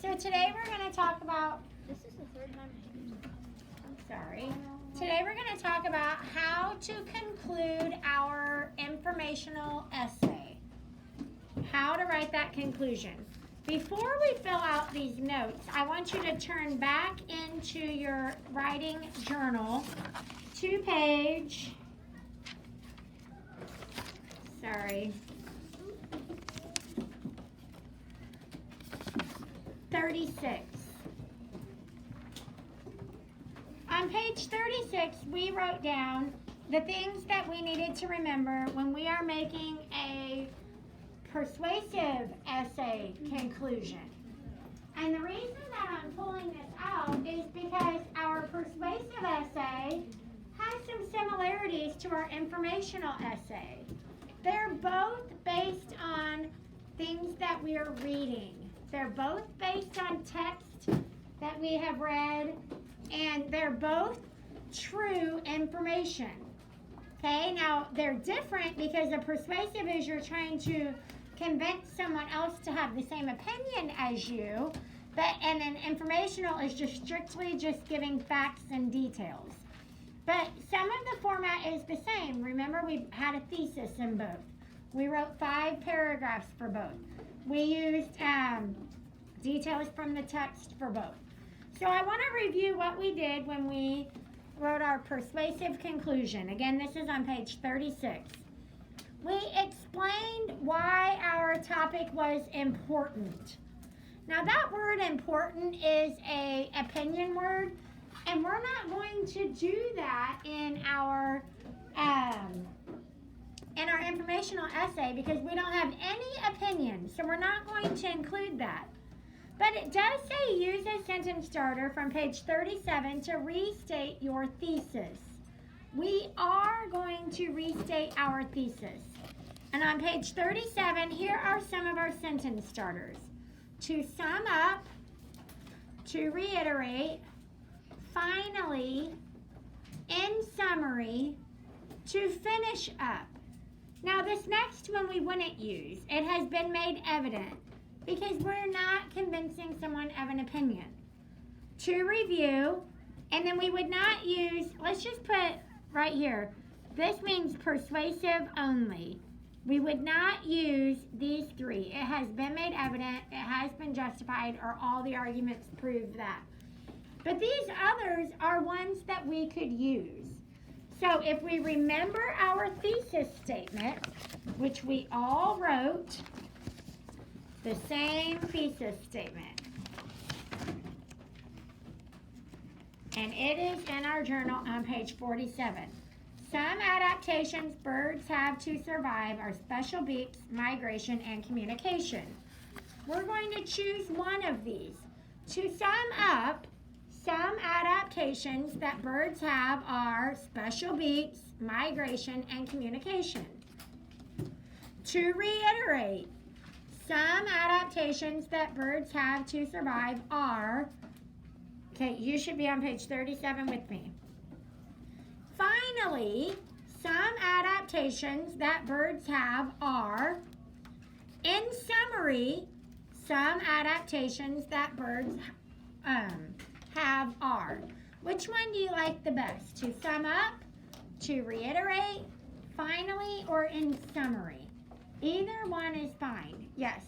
So today we're going to talk about, This is the third time. I'm sorry. Today we're going to talk about how to conclude our informational essay. How to write that conclusion. Before we fill out these notes, I want you to turn back into your writing journal to page, 36. On page 36, we wrote down the things that we needed to remember when we are making a persuasive essay conclusion. And the reason that I'm pulling this out is because our persuasive essay has some similarities to our informational essay. They're both based on things that we are reading. They're both based on text that we have read, and they're both true information. Okay, now they're different because a persuasive is you're trying to convince someone else to have the same opinion as you, and an informational is just strictly just giving facts and details. But some of the format is the same. Remember, we had a thesis in both. We wrote 5 paragraphs for both. We used details from the text for both. So I want to review what we did when we wrote our persuasive conclusion. Again, this is on page 36. We explained why our topic was important. Now that word important is an opinion word, and we're not going to do that in our informational essay because we don't have any opinion, so we're not going to include that. But it does say use a sentence starter from page 37 to restate your thesis. We are going to restate our thesis. And on page 37, here are some of our sentence starters. To sum up, to reiterate, finally, in summary, to finish up. Now this next one we wouldn't use. It has been made evident because we're not convincing someone of an opinion. To review, and then we would not use, let's just put right here, this means persuasive only. We would not use these 3. It has been made evident, it has been justified, or all the arguments prove that. But these others are ones that we could use. So if we remember our thesis statement, which we all wrote, the same thesis statement. And it is in our journal on page 47. Some adaptations birds have to survive are special beaks, migration, and communication. We're going to choose one of these. To sum up, some adaptations that birds have are special beaks, migration, and communication. To reiterate, some adaptations that birds have to survive are, okay, you should be on page 37 with me. Finally, some adaptations that birds have are, in summary, some adaptations that birds have are. Which one do you like the best? To sum up, to reiterate, finally, or in summary? Either one is fine. Yes?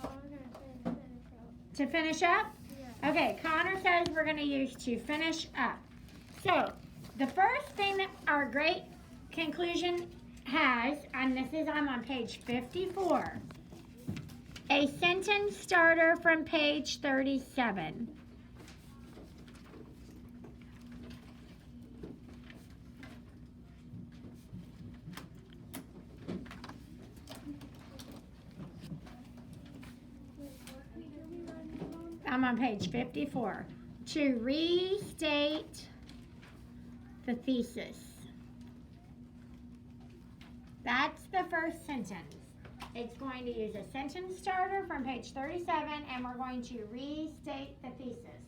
We're going to finish up. To finish up? Yeah. Okay, Connor says we're going to use to finish up. So, the first thing that our great conclusion has, and this is I'm on page 54, a sentence starter from page 37. I'm on page 54. To restate the thesis. That's the first sentence. It's going to use a sentence starter from page 37, and we're going to restate the thesis.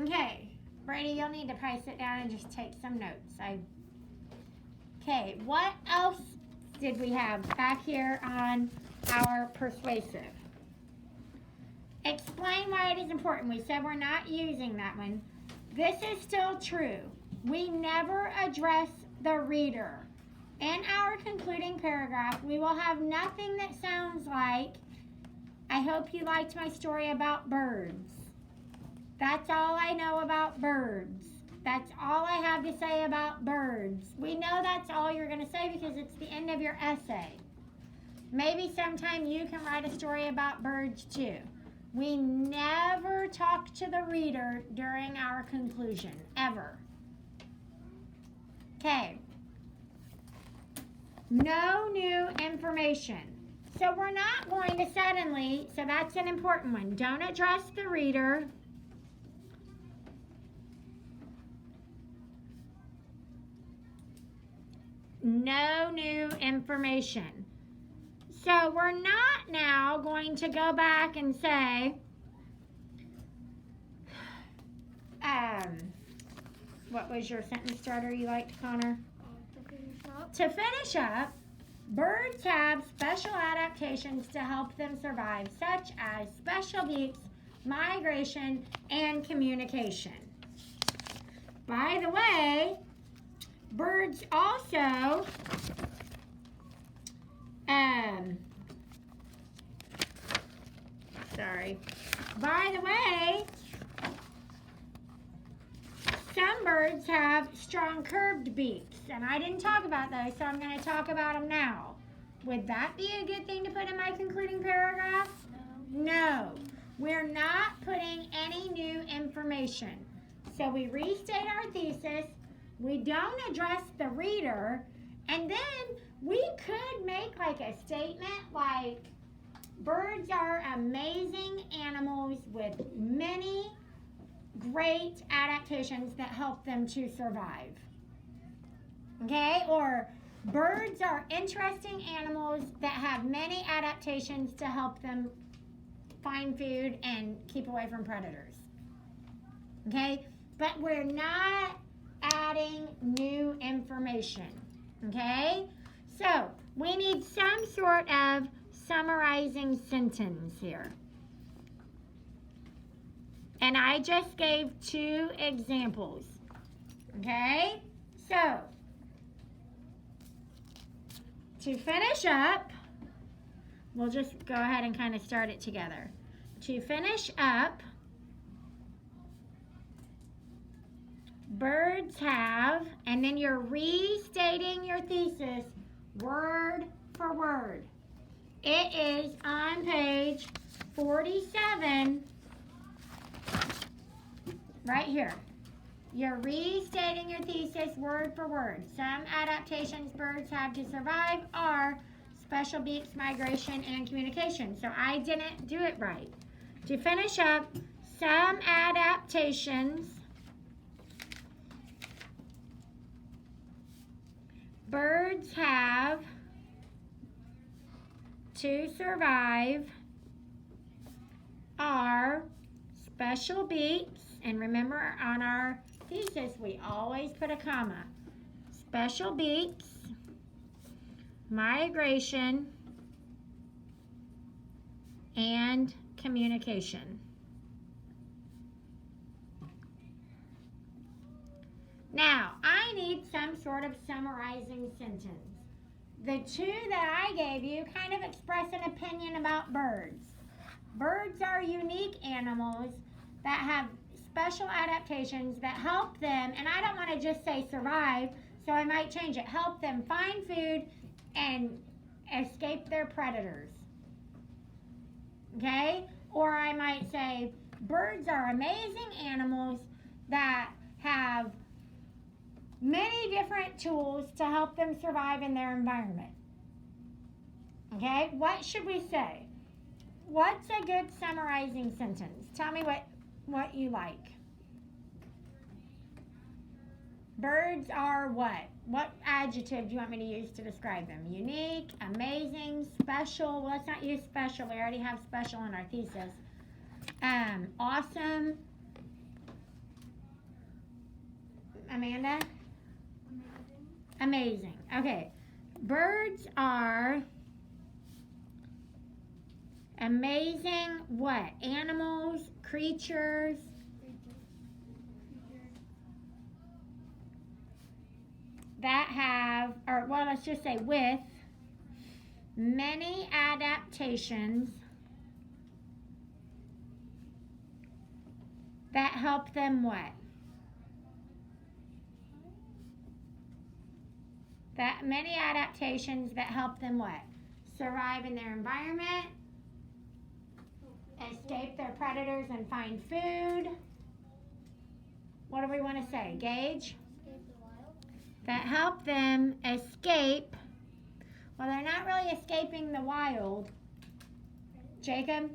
Okay, Brady, you'll need to probably sit down and just take some notes. Okay, what else did we have back here on our persuasive? Explain why it is important. We said we're not using that one. This is still true. We never address the reader. In our concluding paragraph, we will have nothing that sounds like, I hope you liked my story about birds. That's all I know about birds. That's all I have to say about birds. We know that's all you're going to say because it's the end of your essay. Maybe sometime you can write a story about birds too. We never talk to the reader during our conclusion, ever. Okay. No new information. So we're not going to suddenly, so that's an important one. Don't address the reader. No new information. So we're not now going to go back and say, what was your sentence starter you liked, Connor? To finish up, birds have special adaptations to help them survive, such as special beaks, migration, and communication. By the way, birds also by the way, some birds have strong curved beaks, and I didn't talk about those, so I'm going to talk about them now. Would that be a good thing to put in my concluding paragraph? No. We're not putting any new information. So we restate our thesis, we don't address the reader, and then we could make like a statement like, birds are amazing animals with many great adaptations that help them to survive. Okay? Or birds are interesting animals that have many adaptations to help them find food and keep away from predators. Okay? But we're not adding new information. Okay? So, we need some sort of summarizing sentence here. And I just gave 2 examples. Okay? So, to finish up, we'll just go ahead and kind of start it together. To finish up, birds have, and then you're restating your thesis word for word. It is on page 47, right here. You're restating your thesis word for word. Some adaptations birds have to survive are special beaks, migration, and communication. So I didn't do it right. To finish up, some adaptations birds have to survive are special beaks, and remember on our thesis we always put a comma. Special beaks, migration, and communication. Now, I need some sort of summarizing sentence. The 2 that I gave you kind of express an opinion about birds. Birds are unique animals that have special adaptations that help them, and I don't want to just say survive, so I might change it, help them find food and escape their predators. Okay? Or I might say, birds are amazing animals that have many different tools to help them survive in their environment. Okay? What should we say? What's a good summarizing sentence? Tell me what you like. Birds are what? What adjective do you want me to use to describe them? Unique, amazing, special. Well, let's not use special. We already have special in our thesis. Awesome. Amanda? Amazing. Amazing. Okay. Birds are amazing what? Animals, creatures, that have, or well, let's just say with many adaptations that help them what? That many adaptations that help them what? Survive in their environment, escape their predators and find food. What do we want to say? Gage? Escape the wild. That help them escape. Well, they're not really escaping the wild. Jacob?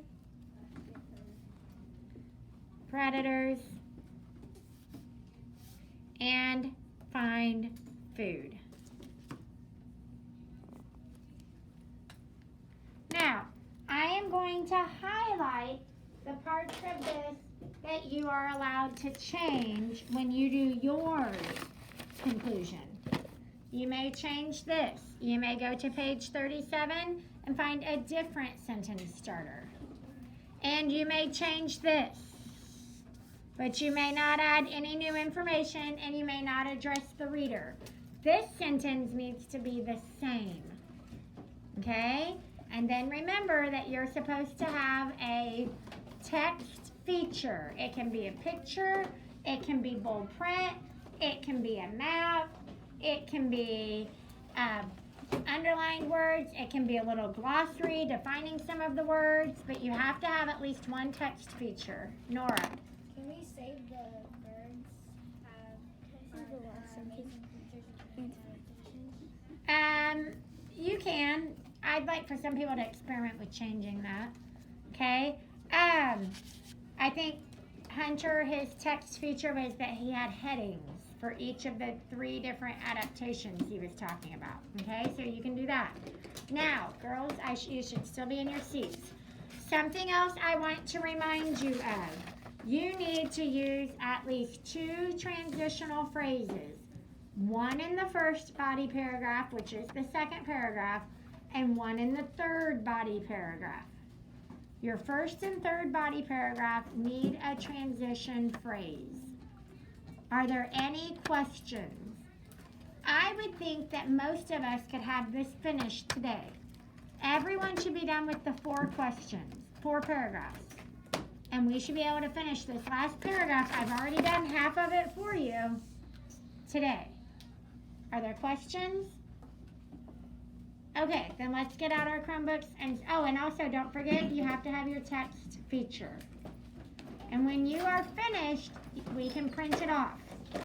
Predators. And find food. Now, I am going to highlight the parts of this that you are allowed to change when you do your conclusion. You may change this. You may go to page 37 and find a different sentence starter. And you may change this. But you may not add any new information and you may not address the reader. This sentence needs to be the same. Okay? And then remember that you're supposed to have a text feature. It can be a picture, it can be bold print, it can be a map, it can be underlined words, it can be a little glossary defining some of the words, but you have to have at least one text feature. Nora. Can we save the birds amazing creatures and You can. I'd like for some people to experiment with changing that. Okay. I think Hunter, his text feature was that he had headings for each of the 3 different adaptations he was talking about. Okay, so you can do that. Now, girls, you should still be in your seats. Something else I want to remind you of. You need to use at least 2 transitional phrases. One in the first body paragraph, which is the second paragraph, and one in the third body paragraph. Your first and third body paragraph need a transition phrase. Are there any questions? I would think that most of us could have this finished today. Everyone should be done with the 4 questions, 4 paragraphs. And we should be able to finish this last paragraph. I've already done half of it for you today. Are there questions? Okay, then let's get out our Chromebooks. And also don't forget, you have to have your text feature. And when you are finished, we can print it off.